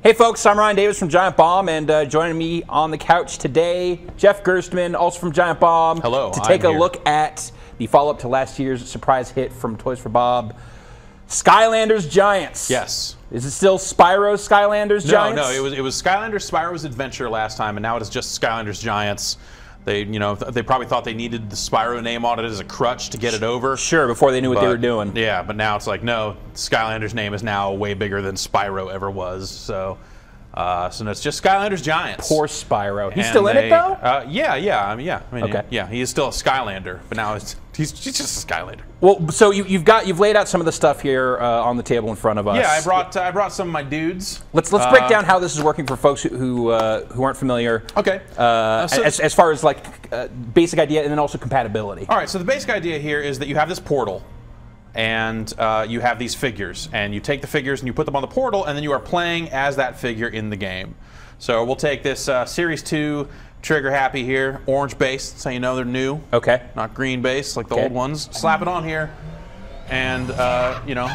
Hey folks, I'm Ryan Davis from Giant Bomb, and joining me on the couch today, Jeff Gerstmann, also from Giant Bomb. Hello, to take a look at the follow-up to last year's surprise hit from Toys for Bob, Skylanders Giants. Yes. Is it still Spyro's Skylanders Giants? No, it was Skylanders Spyro's Adventure last time, and now it is just Skylanders Giants. They, they probably thought they needed the Spyro name on it as a crutch to get it over. Sure, before they knew what they were doing. Yeah, but now it's like, no, Skylanders name is now way bigger than Spyro ever was. So it's just Skylanders Giants. Poor Spyro. He's still in it though? Yeah, he is still a Skylander, but now he's just a Skylander. Well, so you've laid out some of the stuff here on the table in front of us. Yeah, I brought some of my dudes. Let's break down how this is working for folks who aren't familiar. Okay. As far as like basic idea and then also compatibility. All right. So the basic idea here is that you have this portal, and you have these figures, and you take the figures and you put them on the portal, and then you are playing as that figure in the game. So we'll take this Series 2 Trigger Happy here, orange base, that's how you know they're new. Okay. Not green base like the old ones. Slap it on here, and And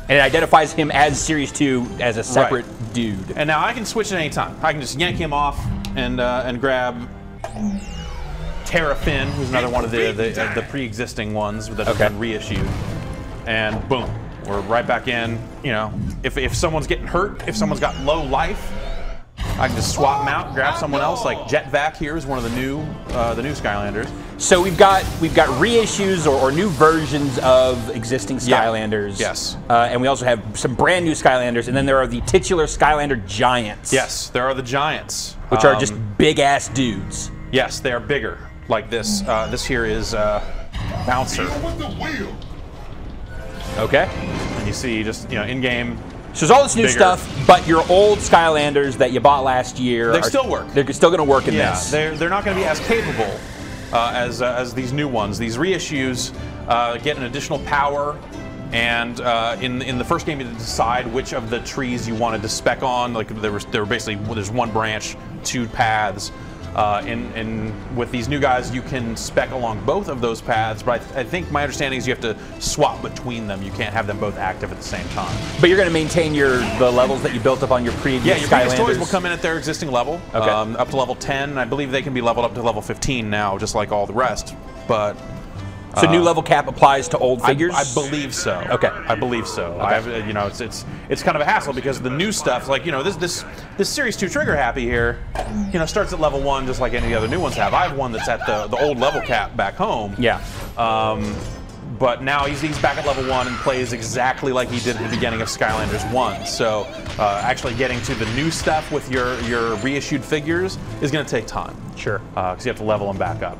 it identifies him as Series 2 as a separate dude. And now I can switch at any time. I can just yank him off and grab Terrafin, who's another one of the pre-existing ones that have been reissued, and boom, we're right back in. If someone's getting hurt, if someone's got low life, I can just swap them out, grab someone else. Like Jetvac here is one of the new Skylanders. So we've got reissues or new versions of existing Skylanders. Yes. And we also have some brand new Skylanders, and then there are the titular Skylander Giants. Yes, there are the Giants, which are just big ass dudes. Yes, they are bigger. Like this. This here is Bouncer. Okay. And you see just in game. So there's all this new stuff, but your old Skylanders that you bought last year, they still work. They're still going to work in this. Yeah, they're not going to be as capable as these new ones. These reissues get an additional power, and in the first game you had to decide which of the trees you wanted to spec on. Like there were basically there's one branch, two paths. With these new guys, you can spec along both of those paths, but I think my understanding is you have to swap between them. You can't have them both active at the same time. But you're going to maintain the levels that you built up on your previous Skylanders. Yeah, your previous toys will come in at their existing level, up to level 10. I believe they can be leveled up to level 15 now, just like all the rest. But so new level cap applies to old figures? I believe so. Okay. I believe so. Okay. It's kind of a hassle because the new stuff, like this Series 2 Trigger Happy here, starts at level 1 just like any other new ones have. I have one that's at the old level cap back home. Yeah. But now he's back at level 1 and plays exactly like he did at the beginning of Skylanders 1. So actually getting to the new stuff with your reissued figures is going to take time. Sure. Because you have to level them back up.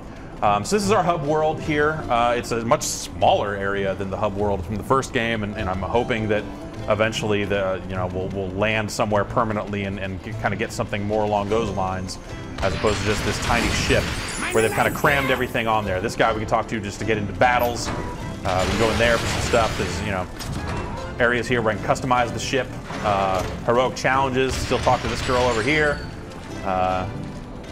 So this is our hub world here. It's a much smaller area than the hub world from the first game, and I'm hoping that eventually we'll land somewhere permanently and kind of get something more along those lines, as opposed to just this tiny ship where they've kind of crammed everything on there. This guy we can talk to just to get into battles. We can go in there for some stuff. There's areas here where I can customize the ship. Heroic challenges. Still talk to this girl over here.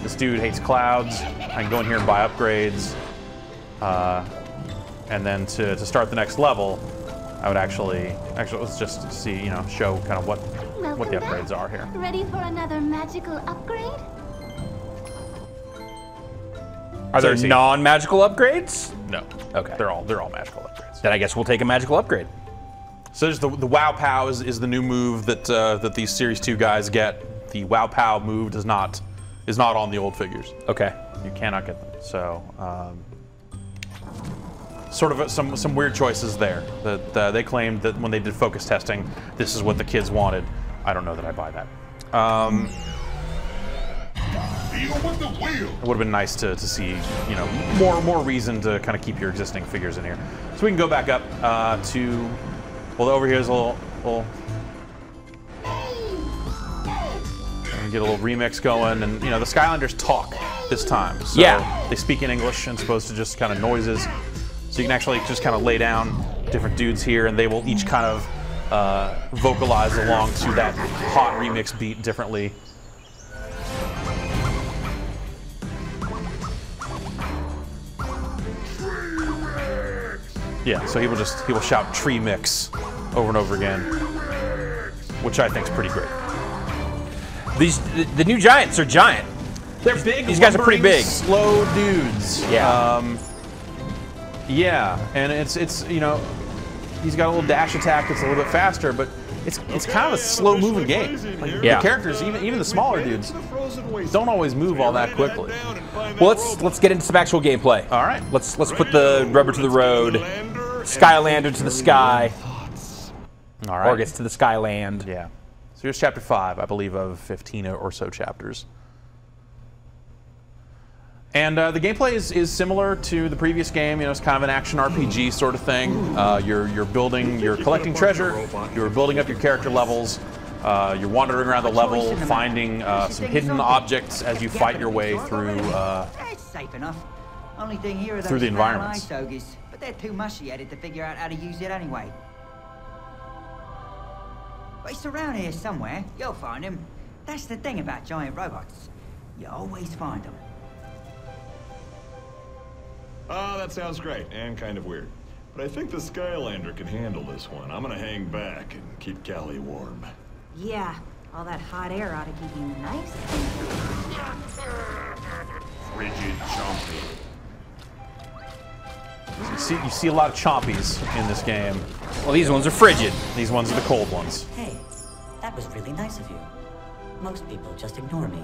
This dude hates clouds. I can go in here and buy upgrades. And then to start the next level, I would actually let's just see, show kind of what the upgrades are here. Ready for another magical upgrade? Are there non-magical upgrades? No. Okay. They're all magical upgrades. Then I guess we'll take a magical upgrade. So there's the Wow Pow is the new move that these Series 2 guys get. The Wow Pow move is not on the old figures. Okay. You cannot get them. So sort of some weird choices there. That they claimed that when they did focus testing, this is what the kids wanted. I don't know that I buy that. It would have been nice to see, more reason to kind of keep your existing figures in here. So we can go back up to, over here is a little get a little remix going, and the Skylanders talk this time. So they speak in English as opposed to just kind of noises. So you can actually just kind of lay down different dudes here, and they will each kind of vocalize along to that hot remix beat differently. Yeah, so he will shout tree mix over and over again. which I think is pretty great. The new giants are giant. They're big. These guys are pretty big. Slow dudes. Yeah. Yeah, and it's you know, he's got a little dash attack that's a little bit faster, but it's kind of a slow moving game. Like, yeah. The characters, even the smaller dudes, don't always move all that quickly. Well, let's get into some actual gameplay. All right. Let's put the rubber to the road. Skylander to the sky. All right. Or gets to the Skyland. Yeah. So here's chapter 5, I believe, of 15 or so chapters. And the gameplay is similar to the previous game. You know, it's kind of an action RPG sort of thing. You're collecting treasure. You're building up your character levels. You're wandering around the level, finding some hidden objects as you fight your way through safe enough. Only thing here are through the environments. But they're too mushy-headed to figure out how to use it anyway. But it's around here somewhere. You'll find him. That's the thing about giant robots. You always find them. Oh, that sounds great, and kind of weird. But I think the Skylander can handle this one. I'm gonna hang back and keep Callie warm. Yeah, all that hot air ought to keep you nice. Frigid chompy. You see a lot of chompies in this game. Well, these ones are frigid. These ones are the cold ones. Hey, that was really nice of you. Most people just ignore me.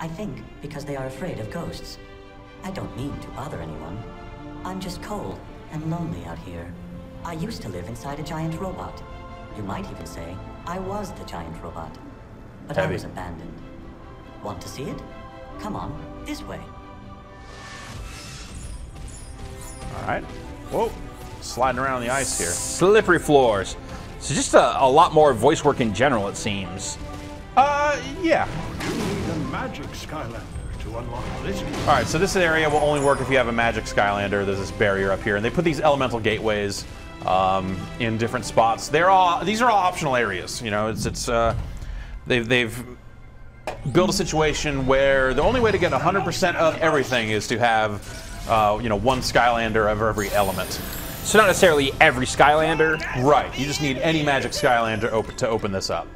I think because they are afraid of ghosts. I don't mean to bother anyone. I'm just cold and lonely out here. I used to live inside a giant robot. You might even say I was the giant robot. But I was abandoned. Want to see it? Come on, this way. All right. Whoa. Sliding around the ice here. Slippery floors. So just a lot more voice work in general, it seems. Yeah. You need a magic Skylander to unlock this key. All right, so this area will only work if you have a magic Skylander. There's this barrier up here, and they put these elemental gateways in different spots. These are all optional areas. You know, they've built a situation where the only way to get 100% of everything is to have one Skylander of every element. So not necessarily every Skylander. Right. You just need any magic Skylander to open this up.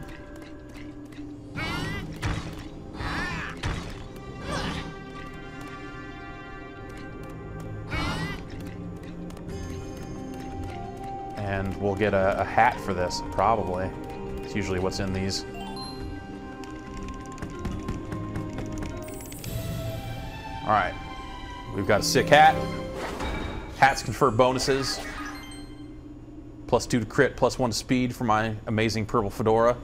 And we'll get a hat for this, probably. It's usually what's in these. All right. We've got a sick hat. Hats confer bonuses. +2 to crit, +1 to speed for my amazing purple fedora.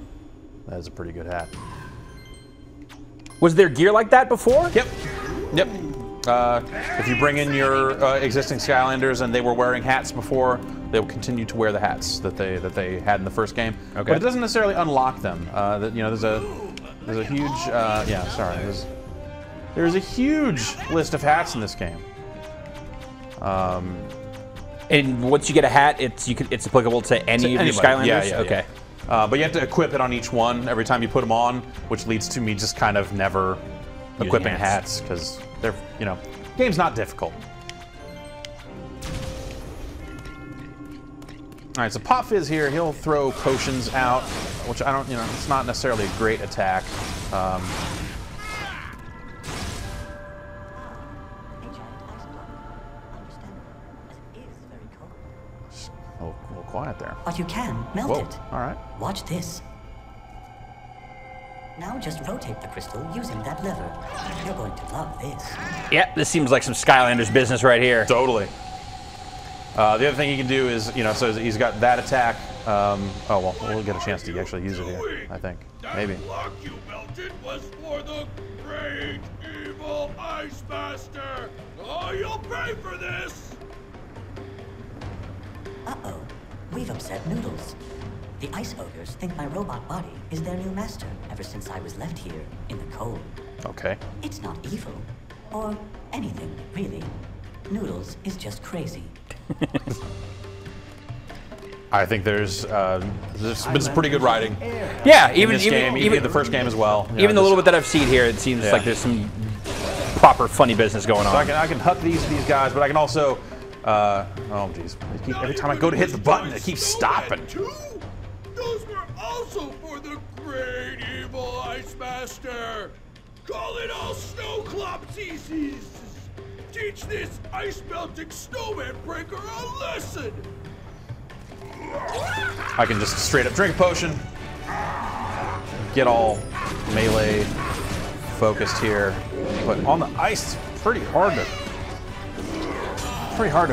That is a pretty good hat. Was there gear like that before? Yep. Yep. If you bring in your existing Skylanders and they were wearing hats before, they will continue to wear the hats that they had in the first game. Okay. But it doesn't necessarily unlock them. There's a huge there's a huge list of hats in this game. And once you get a hat, it's applicable to any of your Skylanders? Yeah, okay. Yeah. But you have to equip it on each one every time you put them on, which leads to me just kind of never equipping hats because they're, game's not difficult. All right, so Pop Fizz here, he'll throw potions out, which I don't, it's not necessarily a great attack. A little quiet there. But you can melt Whoa. it. All right. Watch this. Now just rotate the crystal using that lever. You're going to love this. Yeah, this seems like some Skylanders business right here. Totally. The other thing he can do is, so he's got that attack. We'll get a chance to actually use it here, I think. Maybe. That block you melted was for the great evil Ice Master. Oh, you'll pay for this. Uh-oh. We've upset Noodles. The ice ogres think my robot body is their new master ever since I was left here in the cold. Okay. It's not evil. Or anything, really. Noodles is just crazy. I think there's been some pretty good writing. Yeah, even the first game as well. Even the little bit that I've seen here, it seems like there's some proper funny business going on. So I can huck these guys, but I can also oh geez, every time I go to hit the button, it keeps stopping. Those were also also for the great evil Ice Master. Call it all Snowclopsies. Teach this ice-melting snowman breaker a lesson. I can just straight up drink a potion, get all melee focused here, but on the ice, it's pretty hard to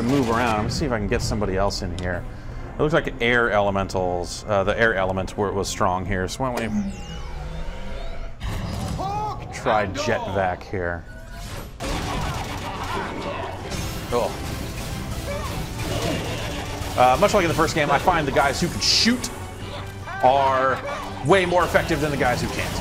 move around. I'm gonna see if I can get somebody else in here. It looks like air elementals, the air element was strong here, so why don't we try jet vac here. Oh. Much like in the first game, I find the guys who can shoot are way more effective than the guys who can't.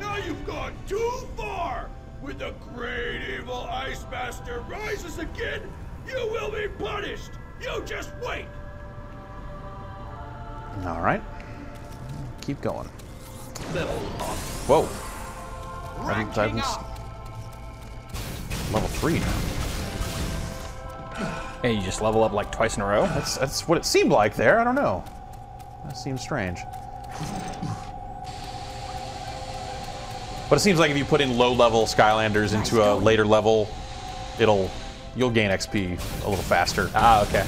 Now you've gone too far. When the great evil Ice Master rises again, you will be punished. You just wait. All right. Keep going. Whoa. I'm level 3 now. And you just level up like twice in a row? That's what it seemed like there. I don't know. That seems strange. But it seems like if you put in low-level Skylanders into a later level, you'll gain XP a little faster. Ah, okay.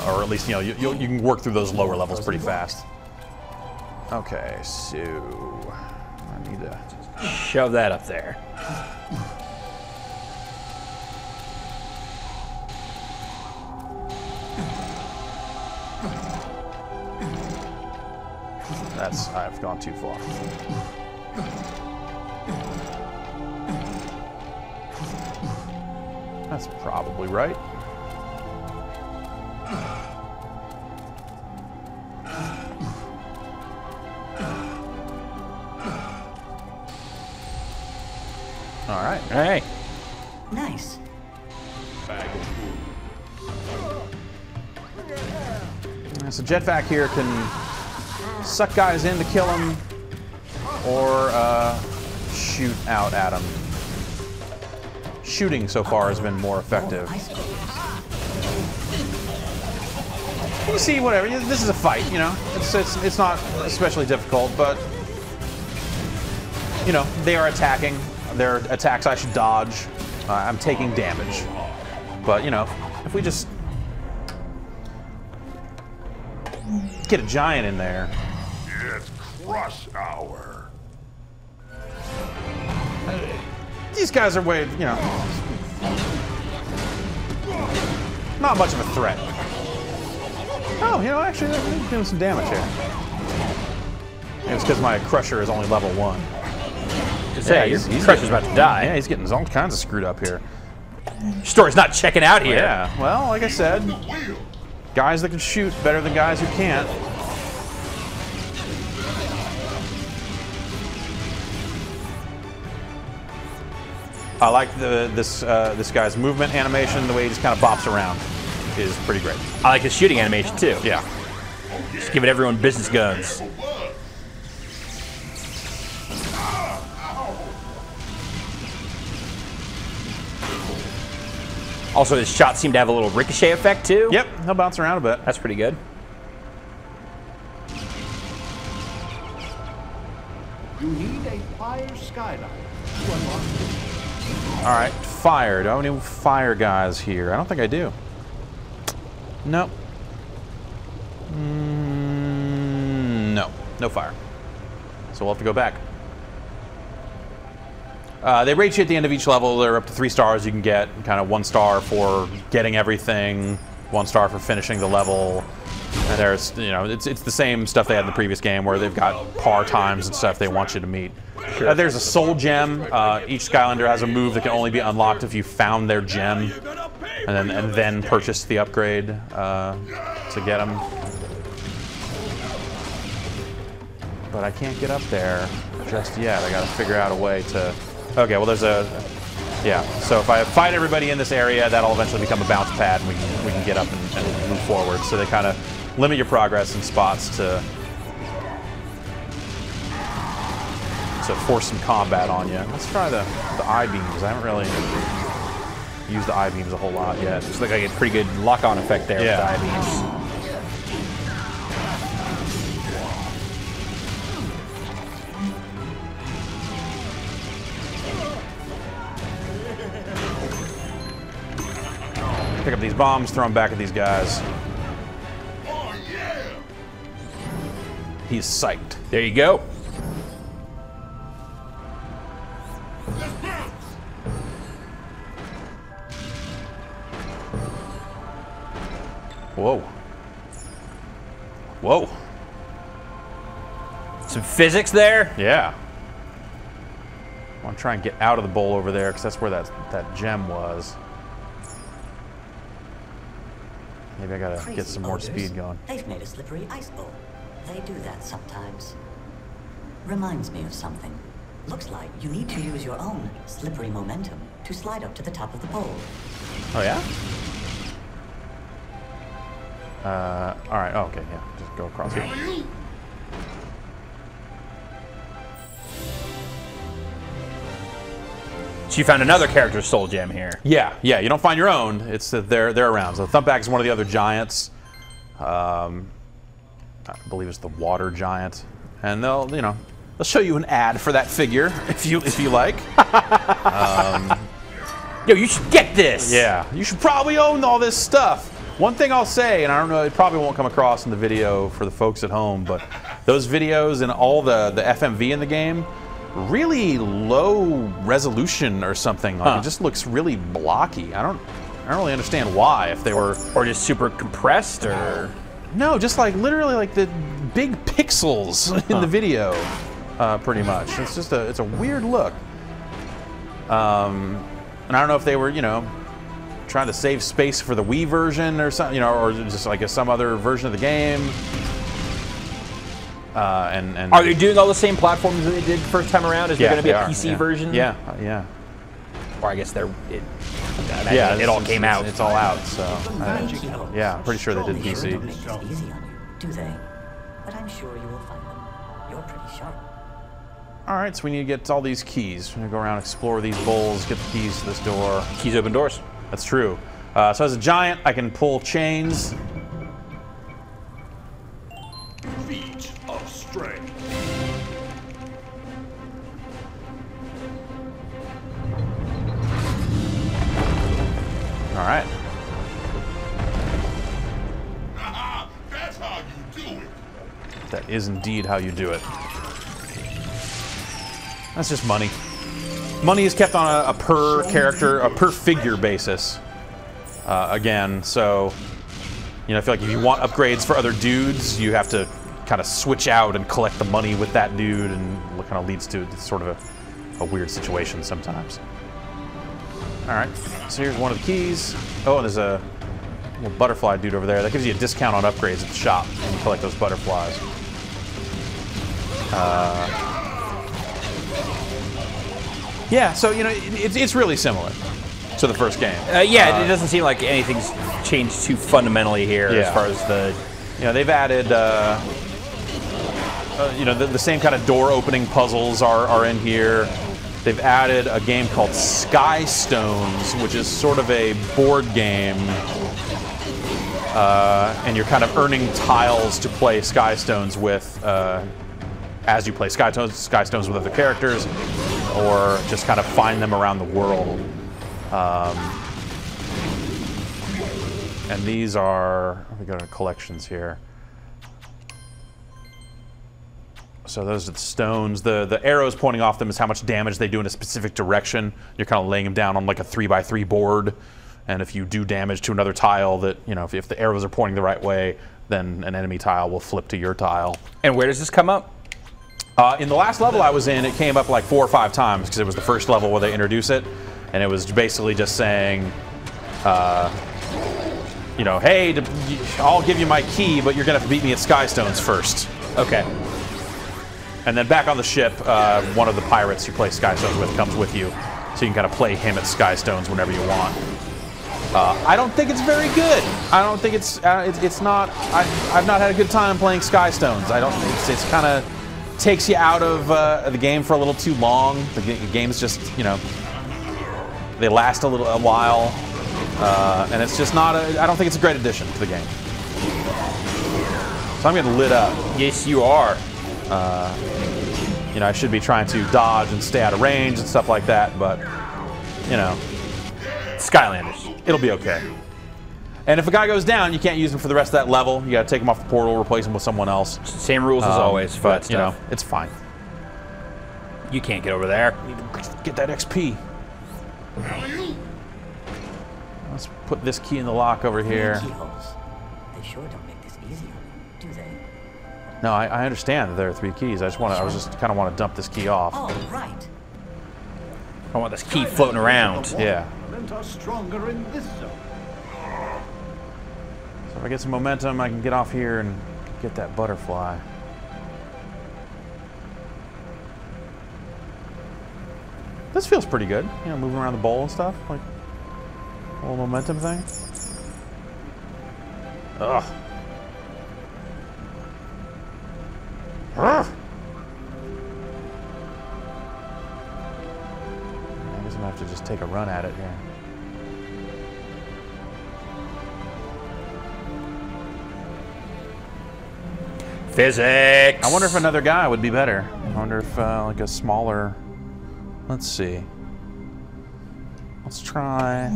Or at least you can work through those lower levels pretty fast. Okay, so I need to shove that up there. I've gone too far. That's probably right. All right. Hey. Nice. So jetvac here can suck guys in to kill them, or shoot out at them. Shooting so far has been more effective. You see, whatever. This is a fight, you know. It's not especially difficult, but you know they are attacking. Their attacks I should dodge. I'm taking damage, but you know if we just get a giant in there. It's crush hour. These guys are way, you know, not much of a threat. Oh, you know, actually, they're doing some damage here. It's because my Crusher is only level 1. Yeah, your Crusher's about to die. Yeah, he's getting all kinds of screwed up here. Story's not checking out here. Yeah, well, like I said, guys that can shoot better than guys who can't. I like this guy's movement animation. The way he just kind of bops around is pretty great. I like his shooting animation too. Yeah. Just giving everyone business guns. Also, his shots seem to have a little ricochet effect too. Yep, he'll bounce around a bit. That's pretty good. You need a fire skydive to unlock it. All right, fire. Do I have any fire guys here? I don't think I do. Nope. No fire. So we'll have to go back. They rate you at the end of each level. They're up to 3 stars you can get. Kind of 1 star for getting everything, 1 star for finishing the level. And there's, you know, it's the same stuff they had in the previous game where they've got par times and stuff they want you to meet. Sure. There's a soul gem. Each Skylander has a move that can only be unlocked if you found their gem, and then purchase the upgrade to get them. But I can't get up there just yet. I got to figure out a way to. Okay, well there's a. Yeah. So if I fight everybody in this area, that'll eventually become a bounce pad, and we can get up and move forward. So they kind of limit your progress in spots to force some combat on you. Let's try the eye beams. I haven't really used the I-beams a whole lot yet. Looks like I get a pretty good lock-on effect there with the I-beams. Pick up these bombs, throw them back at these guys. Oh, yeah! He's psyched. There you go. Whoa. Whoa. Some physics there. Yeah. I want to try and get out of the bowl over there because that's where that gem was. Maybe I gotta get some more odors. speed going. They've made a slippery ice bowl. They do that sometimes. Reminds me of something. Looks like you need to use your own slippery momentum to slide up to the top of the bowl. Oh yeah? All right. Oh, okay. Yeah. Just go across here. So you found another character's soul gem here. Yeah. Yeah. You don't find your own. It's that they're around. So Thumpback is one of the other giants. I believe it's the water giant, and they'll show you an ad for that figure if you like. Yo, you should get this. Yeah. You should probably own all this stuff. One thing I'll say, and I don't know, it probably won't come across in the video for the folks at home, but those videos and all the FMV in the game, really low resolution or something. Like, it just looks really blocky. I don't really understand why. If they were, or just super compressed, or no, just like literally like the big pixels in the video, pretty much. It's just it's a weird look. And I don't know if they were, trying to save space for the Wii version or something, or just like some other version of the game. And are they doing all the same platforms that they did first time around? Is there going to be a PC version? Yeah, yeah. Or I guess it all came out. It's all out. So yeah, I'm pretty sure they did PC. Don't make this easy on you, do they? But I'm sure you will find them. You're pretty sharp. All right, so we need to get all these keys. We're gonna go around, explore these bowls, get the keys to this door. Keys open doors. That's true. So as a giant, I can pull chains. Feet of strength. All right. That's how you do it. That is indeed how you do it. That's just money. Money is kept on a per character, a per figure basis. Again, so I feel like if you want upgrades for other dudes, you have to kind of switch out and collect the money with that dude, and what kind of leads to sort of a weird situation sometimes. All right, so here's one of the keys. Oh, and there's a little butterfly dude over there. That gives you a discount on upgrades at the shop when you collect those butterflies. Yeah, so it's really similar to the first game. Yeah, it doesn't seem like anything's changed too fundamentally here as far as the. They've added. The same kind of door opening puzzles are in here. They've added a game called Skystones, which is sort of a board game, and you're kind of earning tiles to play Skystones with as you play Skystones with other characters, or just kind of find them around the world. And these are, we go to collections here. So those are the stones. The arrows pointing off them is how much damage they do in a specific direction. You're kind of laying them down on like a 3x3 board. And if you do damage to another tile that, if the arrows are pointing the right way, then an enemy tile will flip to your tile. And where does this come up? In the last level I was in, it came up like 4 or 5 times because it was the first level where they introduce it. And it was basically just saying, hey, I'll give you my key, but you're going to have to beat me at Skystones first. Okay. And then back on the ship, one of the pirates you play Skystones with comes with you. So you can kind of play him at Skystones whenever you want. I don't think it's very good. I don't think it's not, I've not had a good time playing Skystones. I don't, it's kind of takes you out of the game for a little too long. The game's just, They last a while, and it's just not I don't think it's a great addition to the game. So I'm getting lit up. Yes, you are. You know, I should be trying to dodge and stay out of range and stuff like that, but, you know. Skylanders. It'll be okay. And if a guy goes down, you can't use him for the rest of that level. You gotta take him off the portal, replace him with someone else. Same rules as always for that But, you know, stuff. it's fine. You can't get over there. Get that XP. Let's put this key in the lock over here. Keyholes. They sure don't make this easier, do they? No, I understand that there are 3 keys. I just kind of want to dump this key off. Oh, right. I want this key floating around. Yeah. Element are stronger in this zone. So if I get some momentum, I can get off here and get that butterfly. This feels pretty good. You know, moving around the bowl and stuff. Like a little momentum thing. Ugh. Ugh. I guess I'm gonna have to just take a run at it here. Physics. I wonder if another guy would be better. I wonder if like a smaller. Let's see. Let's try.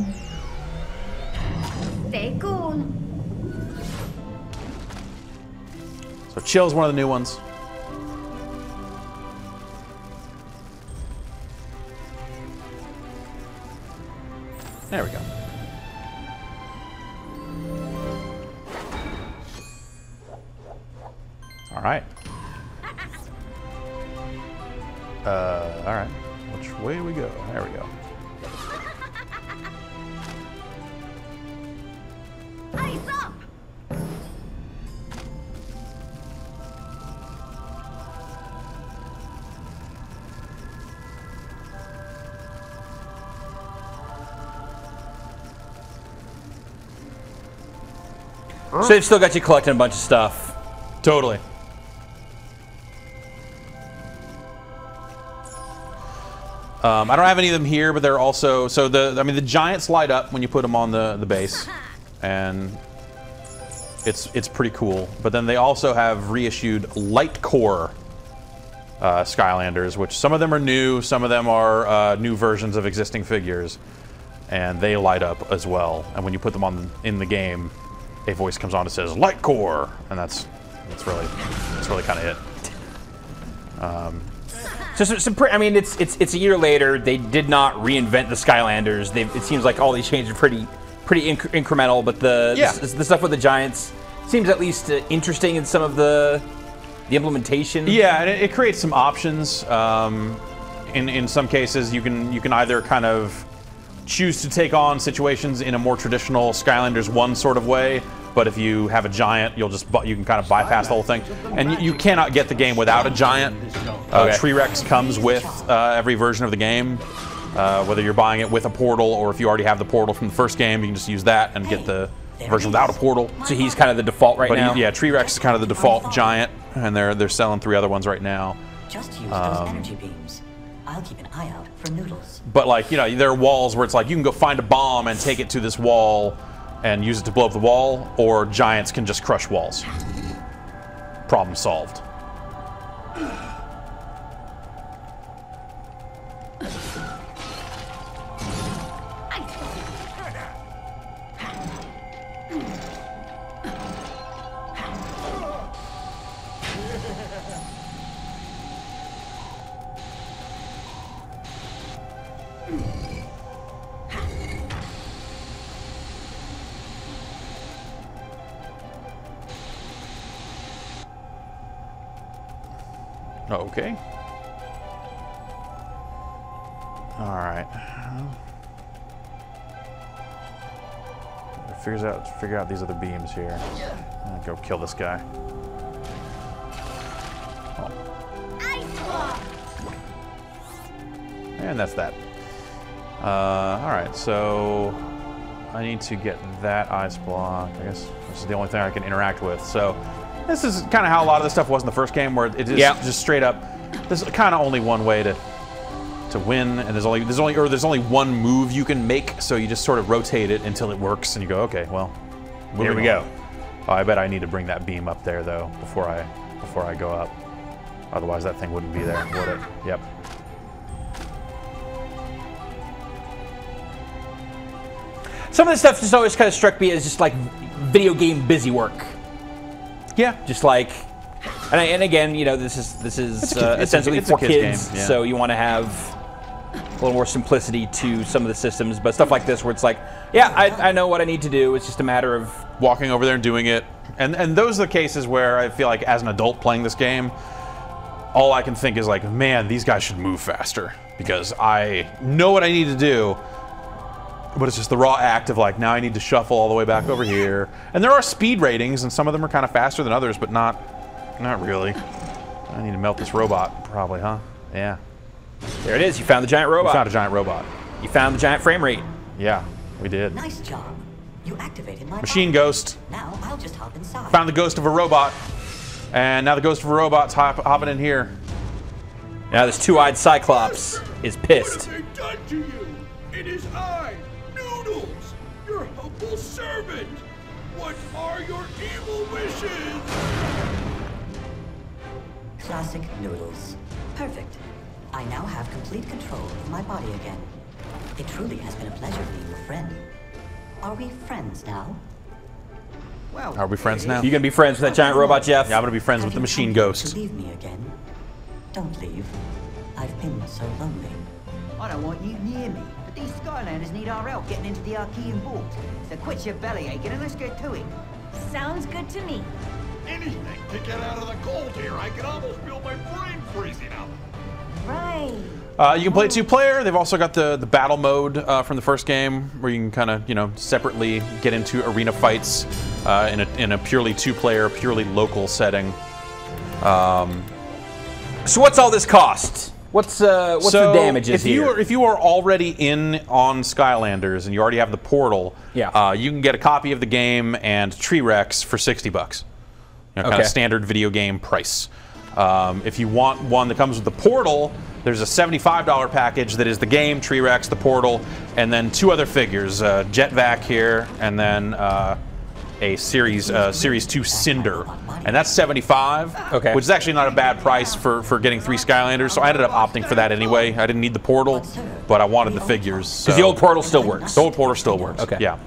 Stay cool. So Chill's one of the new ones. There we go. All right. All right. Which way do we go? There we go. Ice up! So they've still got you collecting a bunch of stuff. Totally. I don't have any of them here, but they're also the giants light up when you put them on the base, and it's pretty cool. But then they also have reissued light core Skylanders, which some of them are new, some of them are new versions of existing figures, and they light up as well. And when you put them on in the game, a voice comes on that says light core, and that's really kind of it. I mean, it's a year later. They did not reinvent the Skylanders. It seems like all these changes are pretty incremental. But the stuff with the giants seems at least interesting in some of the implementation. Yeah, and it creates some options. In some cases, you can either kind of choose to take on situations in a more traditional Skylanders 1 sort of way, but if you have a giant, you can kind of bypass the whole thing. And you cannot get the game without a giant. T-Rex comes with every version of the game, whether you're buying it with a portal or if you already have the portal from the first game, you can just use that and get the version without a portal. So he's kind of the default right now? Yeah, T-Rex is kind of the default giant, and they're selling 3 other ones right now. Just use those energy beams. I'll keep an eye out for noodles. But like, you know, there are walls where it's like you can go find a bomb and take it to this wall and use it to blow up the wall, or giants can just crush walls. Problem solved. Okay. All right. Figure out these other beams here. I'll go kill this guy. Oh. And that's that. All right. So I need to get that ice block. I guess this is the only thing I can interact with. So. This is kind of how a lot of the stuff was in the first game, where it is just straight up. There's kind of only one way to to win, and there's only one move you can make, so you just sort of rotate it until it works, and you go, okay, well, here we go. Oh, I bet I need to bring that beam up there though before I go up. Otherwise, that thing wouldn't be there, would it? Yep. Some of this stuff just always kind of struck me as just like video game busy work. Yeah. Just like, and again, you know, this is essentially for kids, game, yeah. so you want to have a little more simplicity to some of the systems. But stuff like this, where it's like, yeah, I know what I need to do. It's just a matter of walking over there and doing it. And those are the cases where I feel like as an adult playing this game, all I can think is like, man, these guys should move faster because I know what I need to do. But it's just the raw act of like, now I need to shuffle all the way back over here. And there are speed ratings, and some of them are kind of faster than others, but not really. I need to melt this robot, probably, huh? Yeah. There it is. You found the giant robot. We found a giant robot. You found the giant frame rate. Yeah, we did. Nice job. You activated my Machine body. ghost. Now I'll just hop inside. Found the ghost of a robot. And now the ghost of a robot's hopping in here. Now this two-eyed Cyclops is pissed. What have they done to you? It is I, Noodles, your humble servant. What are your evil wishes? Classic Noodles. Perfect. I now have complete control of my body again. It truly has been a pleasure being your friend. Are we friends now? Well, Are we friends now? You gonna be friends with that giant robot, Jeff? Yeah, I'm gonna be friends with the machine ghost. To leave me again? Don't leave. I've been so lonely. I don't want you near me, but these Skylanders need our help getting into the Archean vault. So quit your belly aching and let's get to it. Sounds good to me. Anything to get out of the cold here. I can almost feel my brain freezing up. Right. You can play 2-player. They've also got the battle mode from the first game, where you can kind of, you know, separately get into arena fights in a purely 2-player, purely local setting. So what's all this cost? What's the damages here? If you are already in on Skylanders and you already have the portal, yeah. You can get a copy of the game and Tree Rex for $60. You know, kind of standard video game price. If you want one that comes with the portal, there's a $75 package that is the game, Tree Rex, the portal, and then 2 other figures, Jetvac here, and then a Series 2 Cinder, and that's $75. Okay. Which is actually not a bad price for getting 3 Skylanders. So I ended up opting for that anyway. I didn't need the portal, but I wanted the figures. Because the old portal still works. The old portal still works. Okay. Yeah.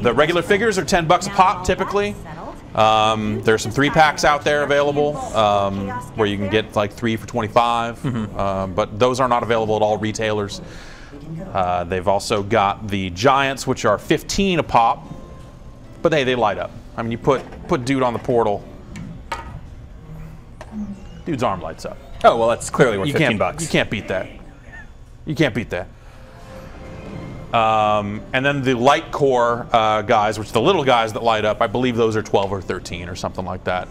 The regular figures are $10 a pop typically. There's some 3-packs out there available where you can get like 3 for $25, but those are not available at all retailers. They've also got the Giants, which are $15 a pop, but hey, they light up. I mean, you put dude on the portal, dude's arm lights up. Oh well, that's clearly worth $15. You can't beat that. You can't beat that. And then the light core guys, which are the little guys that light up, I believe those are 12 or 13 or something like that.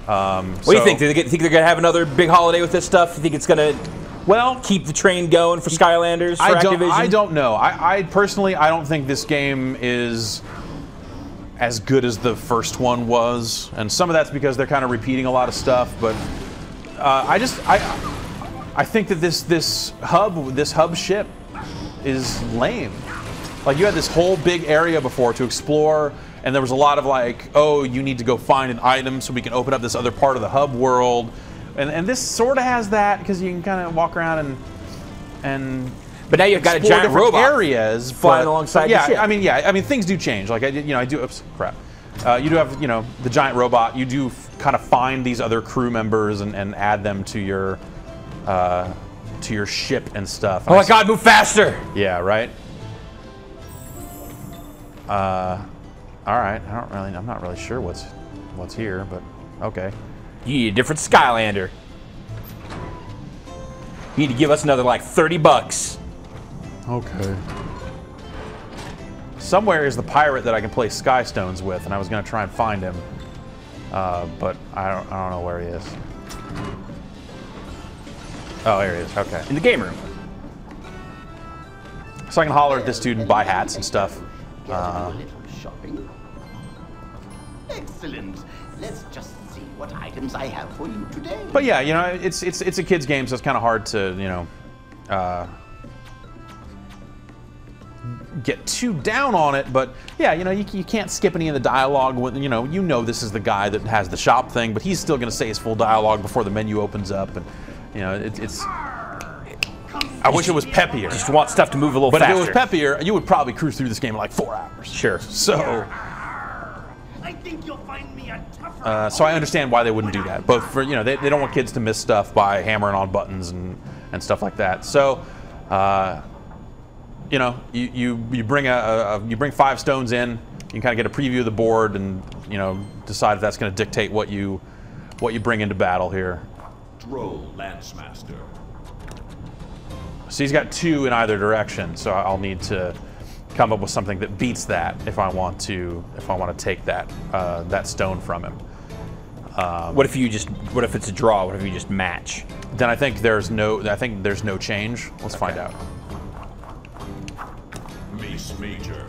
What do you think? Do you think they're going to have another big holiday with this stuff? You think it's going to keep the train going for Skylanders, for Activision? I don't know. I personally, I don't think this game is as good as the first one was. And some of that's because they're kind of repeating a lot of stuff. But I think that this hub ship is lame. Like, you had this whole big area before to explore, and there was a lot of like, oh, you need to go find an item so we can open up this other part of the hub world, and this sort of has that because you can kind of walk around and but now you've got a giant robot areas flying alongside the ship. I mean things do change. Like I do. Oops, crap. You do have the giant robot. You do kind of find these other crew members and add them to your ship and stuff. Oh my God, move faster! Yeah, right. All right. I'm not really sure what's here, but okay. You need a different Skylander. You need to give us another like $30. Okay. Somewhere is the pirate that I can play Sky Stones with, and I was gonna try and find him, but I don't know where he is. Oh, here he is. Okay. In the game room. So I can holler at this dude and buy hats and stuff. Shopping. Excellent. Let's just see what items I have for you today. But yeah, it's a kid's game, so it's kind of hard to get too down on it, but yeah, you know, you can't skip any of the dialogue. With, you know this is the guy that has the shop thing, but he's still going to say his full dialogue before the menu opens up, and you know, it's. I wish it was peppier. Just want stuff to move a little faster. But if it was peppier, you would probably cruise through this game in like 4 hours. Sure. So. I think you'll find me a tougher. So I understand why they wouldn't do that. Both for, you know, they don't want kids to miss stuff by hammering on buttons and stuff like that. So. You know, you bring you bring 5 stones in. You can kind of get a preview of the board, and you know, decide if that's going to dictate what you bring into battle here. Droll Lancemaster. So he's got 2 in either direction. So I'll need to come up with something that beats that if I want to take that stone from him. What if it's a draw? What if you just match? Then I think there's no change. Let's find out. Mace Major.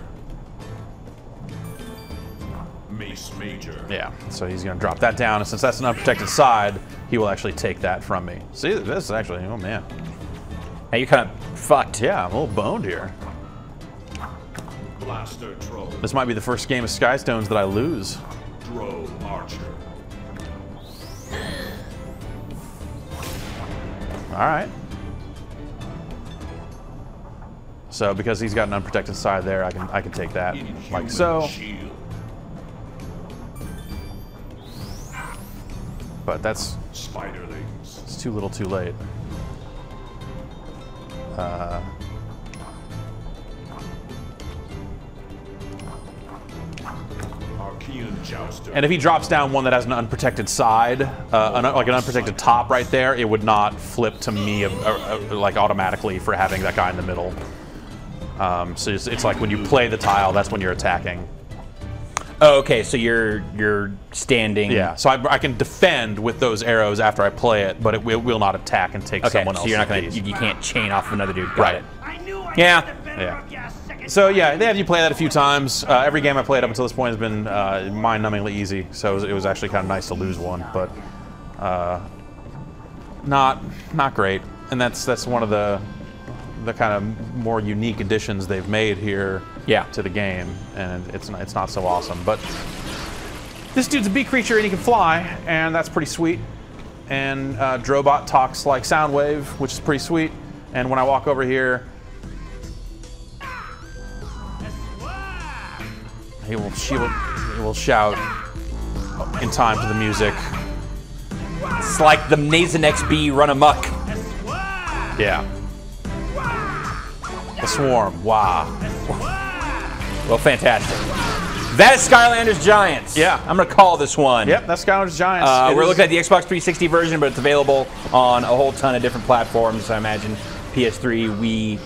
Mace Major. Yeah, so he's going to drop that down, and since that's an unprotected side, he will actually take that from me. See, this is actually, oh man. Now you're kind of fucked. Yeah, I'm a little boned here. Blaster Troll. This might be the first game of Skystones that I lose. Droll Archer. All right. So because he's got an unprotected side there, I can take that like so. Shield. But that's Spiderlings. it's too little, too late. Archean Jouster. And if he drops down one that has an unprotected side, like an unprotected top right there, it would not flip to me like automatically for having that guy in the middle. So it's like when you play the tile, that's when you're attacking. Oh, okay, so you're standing. Yeah, so I can defend with those arrows after I play it, but it will not attack and take someone else's so you're not gonna piece. you can't chain off another dude. Got Right. it. I knew I Yeah. So yeah, they have you play that a few times. Every game I played up until this point has been mind-numbingly easy. So it was actually kind of nice to lose one, but not great. And that's one of the kind of more unique additions they've made here to the game, and it's not so awesome. But this dude's a bee creature and he can fly, and that's pretty sweet. And Drobot talks like Soundwave, which is pretty sweet. And when I walk over here, he will shout in time to the music. It's like the Nasonex bee run amok. Yeah. The swarm. Wow. Well, fantastic. That is Skylanders Giants. Yeah. I'm going to call this one. Yep, that's Skylanders Giants. We're looking at the Xbox 360 version, but it's available on a whole ton of different platforms. I imagine PS3, Wii,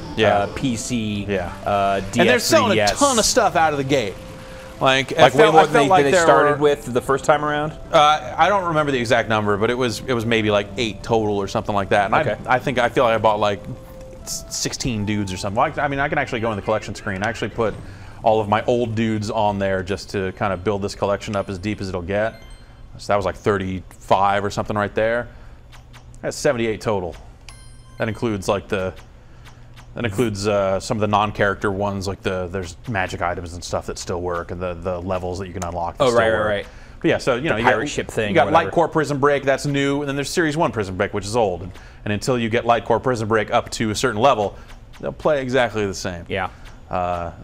PC, DS, and they're selling 3DS. a ton of stuff out of the gate. Like way more than they started with the first time around? I don't remember the exact number, but it was maybe like 8 total or something like that. And I feel like I bought like 16 dudes or something. I mean, I can actually go in the collection screen. I actually put all of my old dudes on there just to kind of build this collection up as deep as it'll get. So that was like 35 or something right there. That's 78 total. That includes like some of the non-character ones, like there's magic items and stuff that still work, and the levels that you can unlock. That still work. Right. But yeah, so you know, you pirate got ship thing. You got Light Core Prison Break, that's new, and then there's Series 1 Prison Break, which is old. And until you get Light Core Prison Break up to a certain level, they'll play exactly the same. Yeah.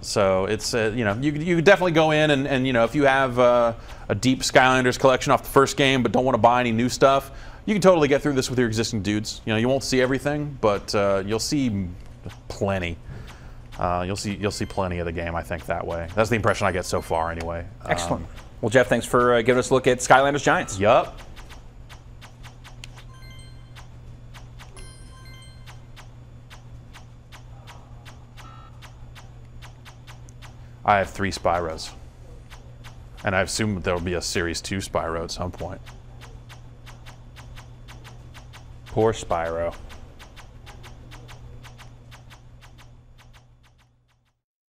So it's you know, you could definitely go in and you know, if you have a deep Skylanders collection off the first game but don't want to buy any new stuff, you can totally get through this with your existing dudes. You know, you won't see everything, but you'll see plenty. You'll see plenty of the game, I think, that way. That's the impression I get so far, anyway. Excellent. Well, Jeff, thanks for giving us a look at Skylanders Giants. Yup. I have 3 Spyros. And I assume there will be a Series 2 Spyro at some point. Poor Spyro.